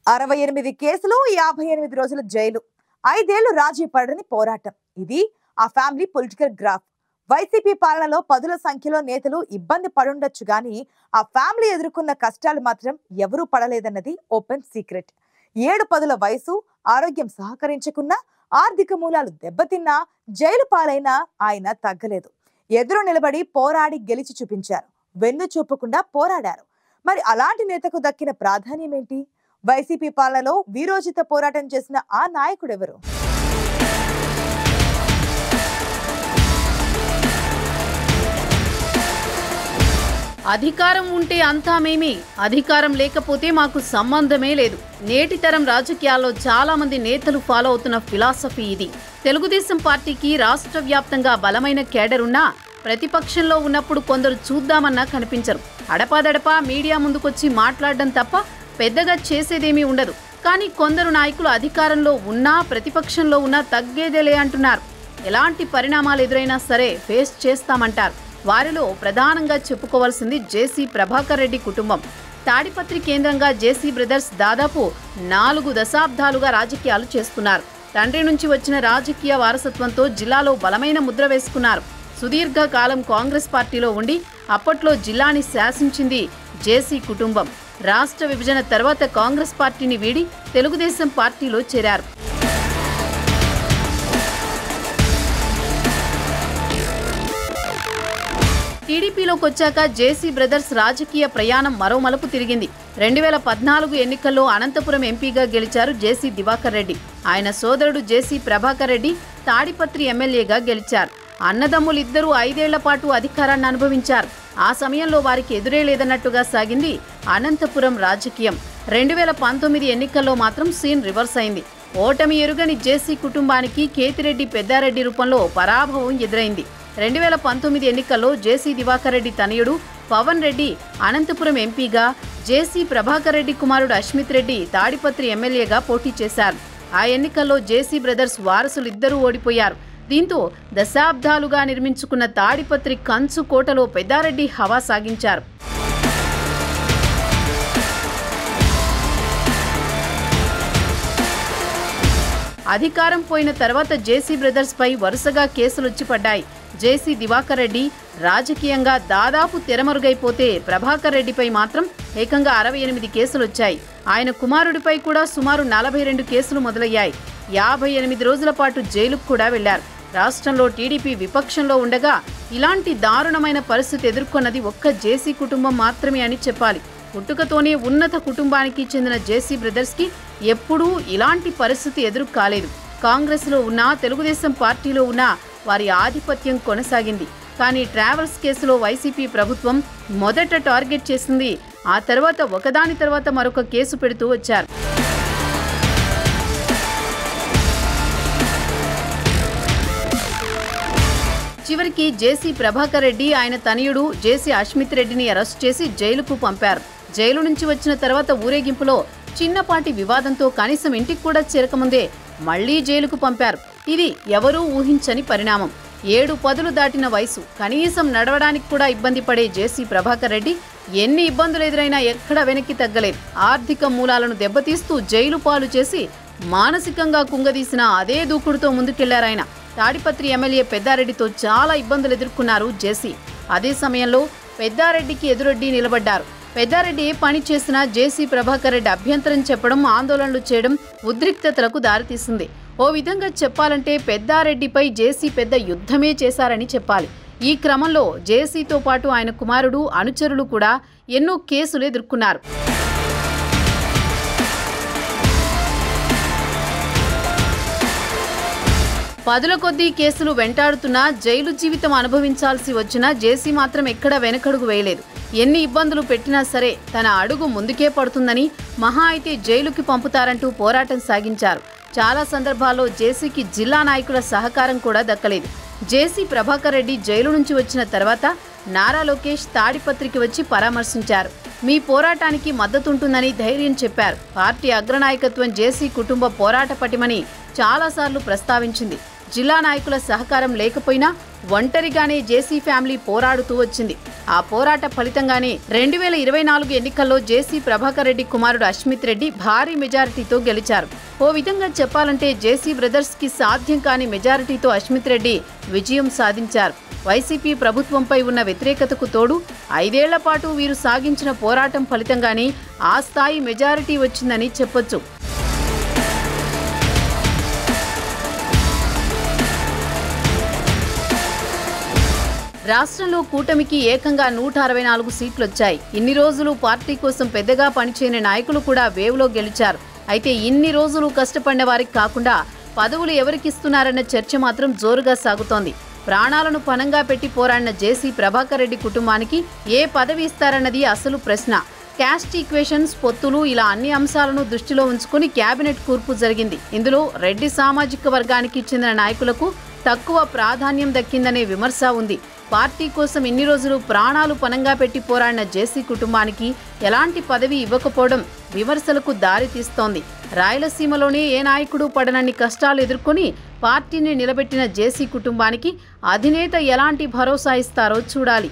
68 కేసులు 58 రోజుల జైలు 5 ఏళ్లు రాజీ పడని పోరాటం ఇది ఆ ఫ్యామిలీ పొలిటికల్ గ్రాఫ్ వైసీపీ పాలనలో పదుల సంఖ్యలో నేతలు ఇబ్బంది పడుండొచ్చు గానీ ఆ ఫ్యామిలీ ఎదుర్కొన్న కష్టాలు మాత్రం ఎవరూ పడలేదన్నది ఓపెన్ సీక్రెట్ 7 పదుల వయసు ఆరోగ్యం సహకరించకున్నా ఆర్థిక మూలాలు దెబ్బతిన్నా జైలు పాలైన ఆయన తగ్గలేదు ఎదురు నిలబడి పోరాడి గెలిచి చూపించారు వెన్ను చూపకుండా పోరాడారు మరి అలాంటి నేతకు దక్కిన ప్రాధాన్యం ఏంటి వైసీపీ పాలనలో వీరోచిత పోరాటం చేసిన ఆ నాయకుడెవరు అధికారం ఉంటే అంతా మేమే అధికారం లేకపోతే మాకు సంబంధమే లేదు నేటి తరం రాజకీయాల్లో చాలా మంది నేతలు ఫాలో అవుతున్న ఫిలాసఫీ ఇది తెలుగుదేశం పార్టీకి రాష్ట్ర వ్యాప్తంగా బలమైన కేడర్ ఉన్నా ప్రతిపక్షంలో ఉన్నప్పుడు కొందరు చూద్దామన్నా కనిపించరు అడపాదడపా మీడియా ముందుకొచ్చి మాట్లాడడం తప్ప పెద్దగా చేసేదేమీ ఉండదు కానీ కొందరు నాయకులు అధికారంలో ఉన్నా ప్రతిపక్షంలో ఉన్నా తగ్గేదేలే అంటున్నారు ఎలాంటి పరిణామాలు ఎదురైనా సరే ఫేస్ చేస్తామంటారు వారిలో ప్రధానంగా చెప్పుకోవాల్సింది జేసీ ప్రభాకర్ రెడ్డి కుటుంబం తాడిపత్రి కేంద్రంగా జేసీ బ్రదర్స్ దాదాపు 4 దశాబ్దాలుగా రాజకీయాలు చేస్తున్నారు తండ్రి నుంచి వచ్చిన రాజకీయ వారసత్వంతో జిల్లాలో బలమైన ముద్ర వేసుకున్నారు సుదీర్ఘ కాలం కాంగ్రెస్ పార్టీలో ఉండి అప్పట్లో జిల్లాని శాసించింది జేసీ కుటుంబం రాష్ట్ర విభజన తర్వాత కాంగ్రెస్ పార్టీని వీడి తెలుగుదేశం పార్టీలో చేరారు టీడీపీలోకి వచ్చాక జేసీ బ్రదర్స్ రాజకీయ ప్రయాణం మరో మలుపు తిరిగింది 2014 ఎన్నికల్లో అనంతపురం ఎంపీగా గెలిచారు జేసీ దివాకర్ రెడ్డి ఆయన సోదరుడు జేసీ ప్రభాకర్ రెడ్డి తాడిపత్రి ఎమ్మెల్యేగా గెలిచారు అన్నదమ్ములిద్దరూ 5 ఏళ్ల పాటు అధికారాన్ని అనుభవించారు ఆ సమయంలో వారికి ఎదురే లేదన్నట్టుగా సాగింది అనంతపురం రాజకీయం 2019 ఎన్నికల్లో మాత్రం సీన్ రివర్స్ అయింది ఓటమి ఎరుగని జేసీ కుటుంబానికి కేతిరెడ్డి పెద్దారెడ్డి రూపంలో పరాభవం ఎదురైంది 2019 ఎన్నికల్లో జేసీ దివాకర్ రెడ్డి తనయుడు పవన్ రెడ్డి అనంతపురం ఎంపీగా జేసీ ప్రభాకర్ రెడ్డి కుమారుడు అశ్మిత్ రెడ్డి తాడిపత్రి ఎమ్మెల్యేగా పోటీ చేశారు ఆ ఎన్నికల్లో జేసీ బ్రదర్స్ వారసులిద్దరూ ఓడిపోయారు దీంతో దశాబ్దాలుగా నిర్మించుకున్న తాడిపత్రి కంచు కోటలో పెద్దారెడ్డి హవా సాగించారు అధికారం పోయిన తర్వాత జేసీ బ్రదర్స్ పై వరుసగా కేసులొచ్చి పడ్డాయి జేసీ దివాకర్ రెడ్డి రాజకీయంగా దాదాపు తెరమరుగైపోతే ప్రభాకర్ రెడ్డిపై మాత్రం ఏకంగా 68 కేసులొచ్చాయి ఆయన కుమారుడిపై కూడా సుమారు 42 కేసులు మొదలయ్యాయి 58 రోజుల పాటు జైలుకు కూడా వెళ్లారు రాష్ట్రంలో టీడీపీ విపక్షంలో ఉండగా ఇలాంటి దారుణమైన పరిస్థితి ఎదుర్కొన్నది ఒక్క జేసీ కుటుంబం మాత్రమే అని చెప్పాలి పుట్టుకతోనే ఉన్నత కుటుంబానికి చెందిన జేసీ బ్రదర్స్కి ఎప్పుడూ ఇలాంటి పరిస్థితి ఎదురు కాలేదు కాంగ్రెస్లో ఉన్నా తెలుగుదేశం పార్టీలో ఉన్నా వారి ఆధిపత్యం కొనసాగింది కానీ ట్రావెల్స్ కేసులో వైసీపీ ప్రభుత్వం మొదట టార్గెట్ చేసింది ఆ తర్వాత ఒకదాని తర్వాత మరొక కేసు పెడుతూ వచ్చారు చివరికి జేసీ ప్రభాకర్ రెడ్డి ఆయన తనయుడు జేసీ అశ్మిత్ రెడ్డిని అరెస్ట్ చేసి జైలుకు పంపారు జైలు నుంచి వచ్చిన తర్వాత ఊరేగింపులో చిన్నపాటి వివాదంతో కనీసం ఇంటికి కూడా చేరకముందే మళ్లీ జైలుకు పంపారు ఇది ఎవరూ ఊహించని పరిణామం 7 పదులు దాటిన వయసు కనీసం నడవడానికి కూడా ఇబ్బంది పడే జేసీ ప్రభాకర్ రెడ్డి ఎన్ని ఇబ్బందులు ఎదురైనా ఎక్కడ వెనక్కి తగ్గలేదు ఆర్థిక మూలాలను దెబ్బతీస్తూ జైలు పాలు చేసి మానసికంగా కుంగదీసిన అదే దూకుడుతో ముందుకెళ్లారాయన తాడిపత్రి ఎమ్మెల్యే పెద్దారెడ్డితో చాలా ఇబ్బందులు ఎదుర్కొన్నారు జేసీ అదే సమయంలో పెద్దారెడ్డికి ఎదురొడ్డి నిలబడ్డారు పెద్దారెడ్డి ఏ పని చేసినా జేసీ ప్రభాకర్ రెడ్డి అభ్యంతరం చెప్పడం ఆందోళనలు చేయడం ఉద్రిక్తతలకు దారితీసింది ఓ విధంగా చెప్పాలంటే పెద్దారెడ్డిపై జేసీ పెద్ద యుద్ధమే చేశారని చెప్పాలి ఈ క్రమంలో జేసీతో పాటు ఆయన కుమారుడు అనుచరులు కూడా ఎన్నో కేసులు ఎదుర్కొన్నారు పదుల కొద్దీ కేసులు వెంటాడుతున్నా జైలు జీవితం అనుభవించాల్సి వచ్చినా జేసీ మాత్రం ఎక్కడ వెనకడుగు వేయలేదు ఎన్ని ఇబ్బందులు పెట్టినా సరే తన అడుగు ముందుకే పడుతుందని మహా అయితే జైలుకి పంపుతారంటూ పోరాటం సాగించారు చాలా సందర్భాల్లో జేసీకి జిల్లా నాయకుల సహకారం కూడా దక్కలేదు జేసీ ప్రభాకర్ రెడ్డి జైలు నుంచి వచ్చిన తర్వాత నారా లోకేష్ తాడిపత్రికి వచ్చి పరామర్శించారు మీ పోరాటానికి మద్దతుంటుందని ధైర్యం చెప్పారు పార్టీ అగ్రనాయకత్వం జేసీ కుటుంబ పోరాట పటిమని చాలాసార్లు ప్రస్తావించింది జిల్లా నాయకుల సహకారం లేకపోయినా ఒంటరిగానే జేసీ ఫ్యామిలీ పోరాడుతూ వచ్చింది. ఆ పోరాట ఫలితంగానే 2024 ఎన్నికల్లో జేసీ ప్రభాకర్ రెడ్డి కుమారుడు అశ్మిత్ రెడ్డి భారీ మెజారిటీతో గెలిచారు. ఓ విధంగా చెప్పాలంటే జేసీ బ్రదర్స్ కి సాధ్యం కాని మెజారిటీతో అశ్మిత్ రెడ్డి విజయం సాధించారు. వైసీపీ ప్రభుత్వంపై ఉన్న వ్యతిరేకతకు తోడు 5 ఏళ్ల పాటు వీరు సాగించిన పోరాటం ఫలితంగానే ఆ స్థాయి మెజారిటీ వచ్చిందని చెప్పొచ్చు. రాష్ట్రంలో కూటమికి ఏకంగా 164 సీట్లొచ్చాయి. ఇన్ని రోజులు పార్టీ కోసం పెద్దగా పనిచేయని నాయకులు కూడా వేవ్లో గెలిచారు. అయితే ఇన్ని రోజులు కష్టపడిన వారికి కాకుండా పదవులు ఎవరికిస్తున్నారన్న చర్చ మాత్రం జోరుగా సాగుతోంది. ప్రాణాలను పణంగా పెట్టి పోరాడిన జేసీ ప్రభాకర్ రెడ్డి కుటుంబానికి ఏ పదవి ఇస్తారన్నది అసలు ప్రశ్న. క్యాస్ట్ ఈక్వేషన్స్, పొత్తులు ఇలా అన్ని అంశాలను దృష్టిలో ఉంచుకుని కేబినెట్ కూర్పు జరిగింది. ఇందులో రెడ్డి సామాజిక వర్గానికి చెందిన నాయకులకు తక్కువ ప్రాధాన్యం దక్కిందనే విమర్శ ఉంది. పార్టీ కోసం ఇన్ని రోజులు ప్రాణాలు పణంగా పెట్టి పోరాడిన జేసీ కుటుంబానికి ఎలాంటి పదవి ఇవ్వకపోవడం విమర్శలకు దారితీస్తోంది. రాయలసీమలోనే ఏ నాయకుడు పడనన్ని కష్టాలు ఎదుర్కొని పార్టీని నిలబెట్టిన జేసీ కుటుంబానికి అధినేత ఎలాంటి భరోసా ఇస్తారో చూడాలి.